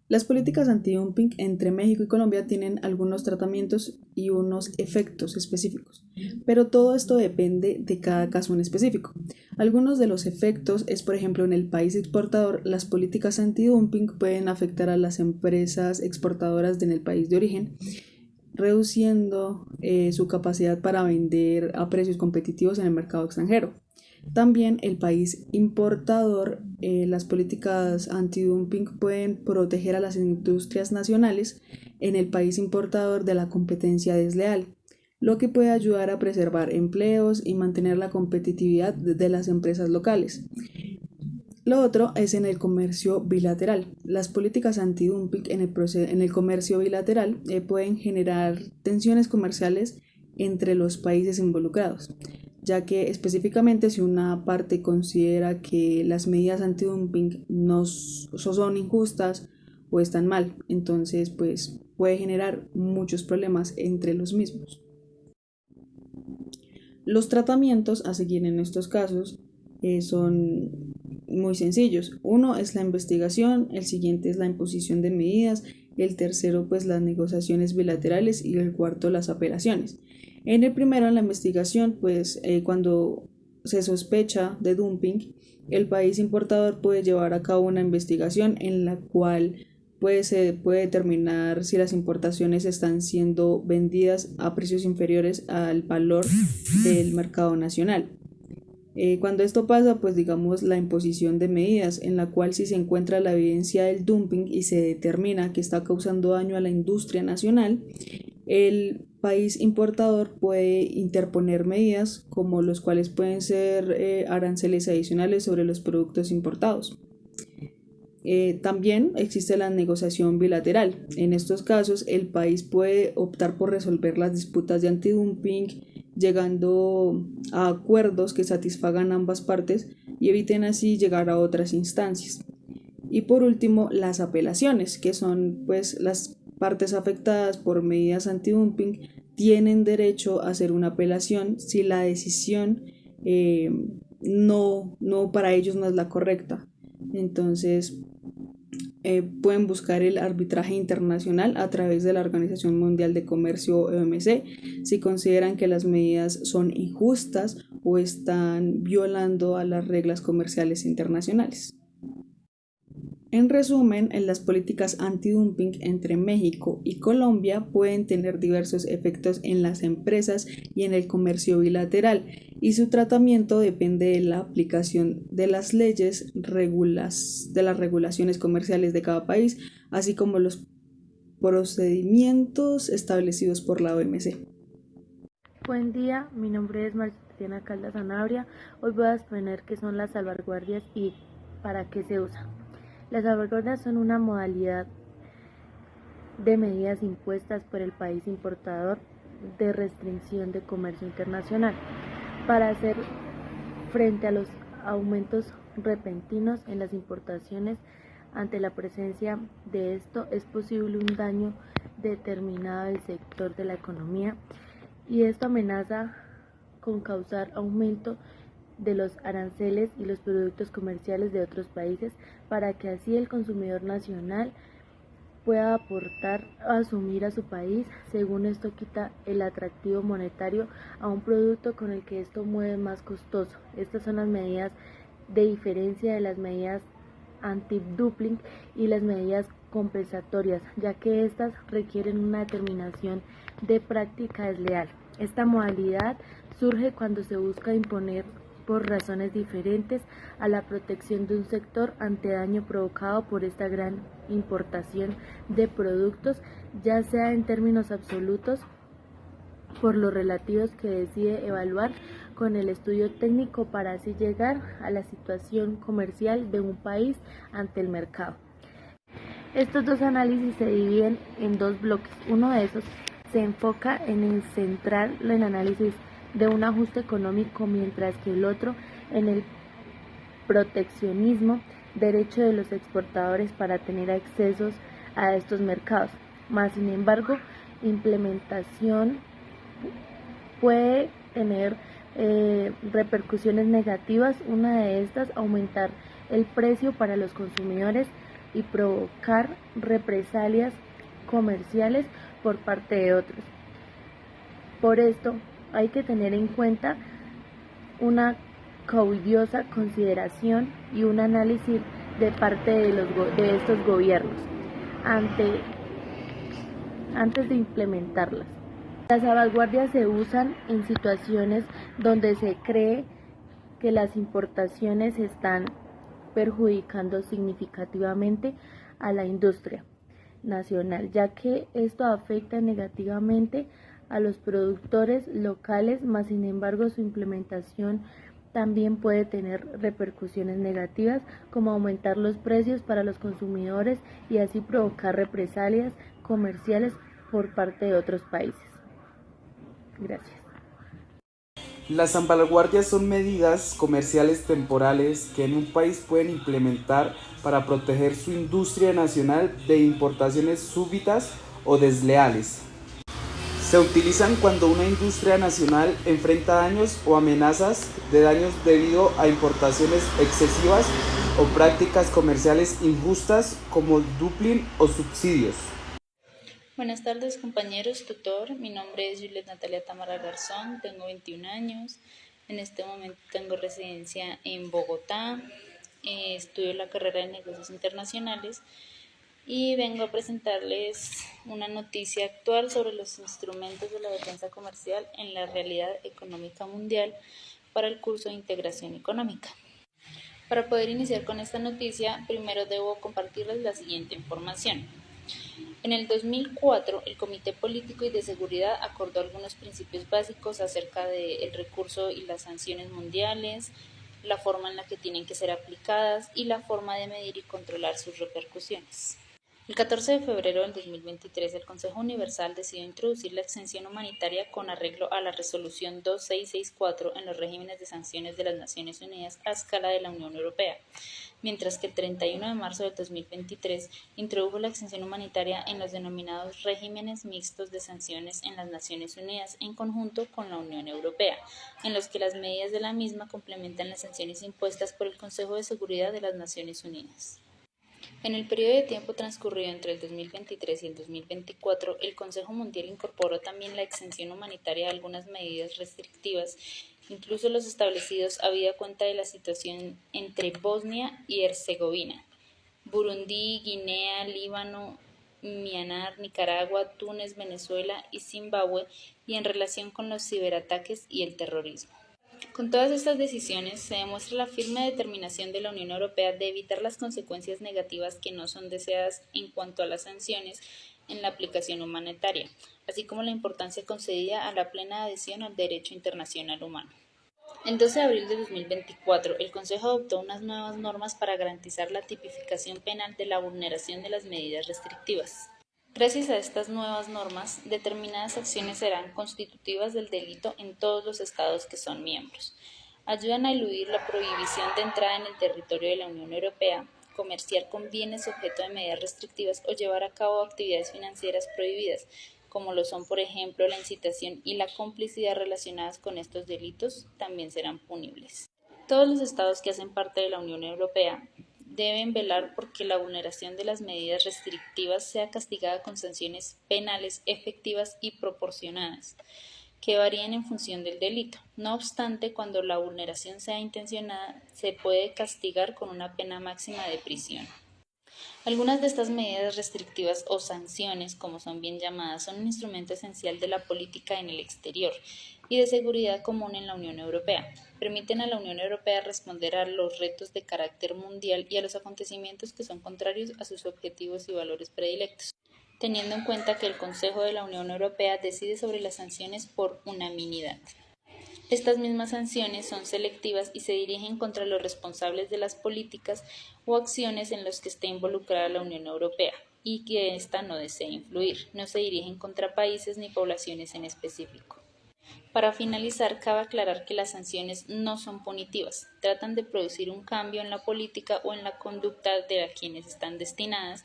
Las políticas antidumping entre México y Colombia tienen algunos tratamientos y unos efectos específicos, pero todo esto depende de cada caso en específico. Algunos de los efectos es, por ejemplo, en el país exportador, las políticas antidumping pueden afectar a las empresas exportadoras en el país de origen, reduciendo su capacidad para vender a precios competitivos en el mercado extranjero. También el país importador, las políticas antidumping pueden proteger a las industrias nacionales en el país importador de la competencia desleal, lo que puede ayudar a preservar empleos y mantener la competitividad de las empresas locales. Lo otro es en el comercio bilateral. Las políticas antidumping en el comercio bilateral pueden generar tensiones comerciales entre los países involucrados, ya que específicamente si una parte considera que las medidas antidumping no son injustas o están mal, entonces pues puede generar muchos problemas entre los mismos. Los tratamientos a seguir en estos casos son muy sencillos. Uno es la investigación, el siguiente es la imposición de medidas, el tercero pues las negociaciones bilaterales y el cuarto las apelaciones. En el primero, en la investigación, pues cuando se sospecha de dumping, el país importador puede llevar a cabo una investigación en la cual se puede determinar si las importaciones están siendo vendidas a precios inferiores al valor del mercado nacional. Cuando esto pasa, pues digamos la imposición de medidas, en la cual si se encuentra la evidencia del dumping y se determina que está causando daño a la industria nacional, el país importador puede interponer medidas como los cuales pueden ser aranceles adicionales sobre los productos importados. También existe la negociación bilateral. En estos casos, el país puede optar por resolver las disputas de antidumping, llegando a acuerdos que satisfagan ambas partes y eviten así llegar a otras instancias. Y por último, las apelaciones, que son pues las partes afectadas por medidas antidumping tienen derecho a hacer una apelación si la decisión no para ellos no es la correcta. Entonces, pueden buscar el arbitraje internacional a través de la Organización Mundial de Comercio OMC si consideran que las medidas son injustas o están violando a las reglas comerciales internacionales. En resumen, en las políticas antidumping entre México y Colombia pueden tener diversos efectos en las empresas y en el comercio bilateral, y su tratamiento depende de la aplicación de las leyes, de las regulaciones comerciales de cada país, así como los procedimientos establecidos por la OMC. Buen día, mi nombre es Martina Caldas Sanabria. Hoy voy a exponer qué son las salvaguardias y para qué se usan. Las salvaguardias son una modalidad de medidas impuestas por el país importador de restricción de comercio internacional para hacer frente a los aumentos repentinos en las importaciones. Ante la presencia de esto es posible un daño determinado del sector de la economía y esto amenaza con causar aumento de los aranceles y los productos comerciales de otros países para que así el consumidor nacional pueda aportar a asumir a su país. Según esto quita el atractivo monetario a un producto con el que esto mueve más costoso. Estas son las medidas de diferencia de las medidas anti-dumping y las medidas compensatorias, ya que estas requieren una determinación de práctica desleal. Esta modalidad surge cuando se busca imponer por razones diferentes a la protección de un sector ante daño provocado por esta gran importación de productos, ya sea en términos absolutos por los relativos que decide evaluar con el estudio técnico para así llegar a la situación comercial de un país ante el mercado. Estos dos análisis se dividen en dos bloques. Uno de esos se enfoca en centrar el análisis de un ajuste económico, mientras que el otro en el proteccionismo, derecho de los exportadores para tener accesos a estos mercados. Más sin embargo, implementación puede tener repercusiones negativas. Una de estas, aumentar el precio para los consumidores y provocar represalias comerciales por parte de otros. Por esto, hay que tener en cuenta una cuidadiosa consideración y un análisis de parte de estos gobiernos antes de implementarlas. Las salvaguardias se usan en situaciones donde se cree que las importaciones están perjudicando significativamente a la industria nacional, ya que esto afecta negativamente a los productores locales, mas sin embargo su implementación también puede tener repercusiones negativas, como aumentar los precios para los consumidores y así provocar represalias comerciales por parte de otros países. Gracias. Las salvaguardias son medidas comerciales temporales que en un país pueden implementar para proteger su industria nacional de importaciones súbitas o desleales. Se utilizan cuando una industria nacional enfrenta daños o amenazas de daños debido a importaciones excesivas o prácticas comerciales injustas como dumping o subsidios. Buenas tardes, compañeros, tutor. Mi nombre es Juliet Natalia Tamara Garzón, tengo 21 años. En este momento tengo residencia en Bogotá, estudio la carrera de negocios internacionales y vengo a presentarles una noticia actual sobre los instrumentos de la defensa comercial en la realidad económica mundial para el curso de integración económica. Para poder iniciar con esta noticia, primero debo compartirles la siguiente información. En el 2004, el Comité Político y de Seguridad acordó algunos principios básicos acerca del recurso y las sanciones mundiales, la forma en la que tienen que ser aplicadas y la forma de medir y controlar sus repercusiones. El 14 de febrero del 2023, el Consejo Universal decidió introducir la exención humanitaria con arreglo a la Resolución 2664 en los regímenes de sanciones de las Naciones Unidas a escala de la Unión Europea, mientras que el 31 de marzo del 2023 introdujo la exención humanitaria en los denominados regímenes mixtos de sanciones en las Naciones Unidas en conjunto con la Unión Europea, en los que las medidas de la misma complementan las sanciones impuestas por el Consejo de Seguridad de las Naciones Unidas. En el periodo de tiempo transcurrido entre el 2023 y el 2024, el Consejo Mundial incorporó también la exención humanitaria a algunas medidas restrictivas, incluso los establecidos habida cuenta de la situación entre Bosnia y Herzegovina, Burundi, Guinea, Líbano, Myanmar, Nicaragua, Túnez, Venezuela y Zimbabue, y en relación con los ciberataques y el terrorismo. Con todas estas decisiones se demuestra la firme determinación de la Unión Europea de evitar las consecuencias negativas que no son deseadas en cuanto a las sanciones en la aplicación humanitaria, así como la importancia concedida a la plena adhesión al derecho internacional humano. El 12 de abril de 2024, el Consejo adoptó unas nuevas normas para garantizar la tipificación penal de la vulneración de las medidas restrictivas. Gracias a estas nuevas normas, determinadas acciones serán constitutivas del delito en todos los estados que son miembros. Ayudan a eludir la prohibición de entrada en el territorio de la Unión Europea, comerciar con bienes objeto de medidas restrictivas o llevar a cabo actividades financieras prohibidas, como lo son, por ejemplo, la incitación y la complicidad relacionadas con estos delitos, también serán punibles. Todos los estados que hacen parte de la Unión Europea deben velar por que la vulneración de las medidas restrictivas sea castigada con sanciones penales efectivas y proporcionadas, que varíen en función del delito. No obstante, cuando la vulneración sea intencionada, se puede castigar con una pena máxima de prisión. Algunas de estas medidas restrictivas o sanciones, como son bien llamadas, son un instrumento esencial de la política en el exterior y de seguridad común en la Unión Europea. Permiten a la Unión Europea responder a los retos de carácter mundial y a los acontecimientos que son contrarios a sus objetivos y valores predilectos, teniendo en cuenta que el Consejo de la Unión Europea decide sobre las sanciones por unanimidad. Estas mismas sanciones son selectivas y se dirigen contra los responsables de las políticas o acciones en las que esté involucrada la Unión Europea y que ésta no desee influir. No se dirigen contra países ni poblaciones en específico. Para finalizar, cabe aclarar que las sanciones no son punitivas, tratan de producir un cambio en la política o en la conducta de quienes están destinadas,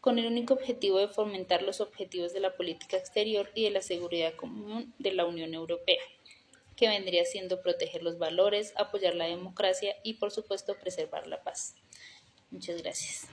con el único objetivo de fomentar los objetivos de la política exterior y de la seguridad común de la Unión Europea, que vendría siendo proteger los valores, apoyar la democracia y, por supuesto, preservar la paz. Muchas gracias.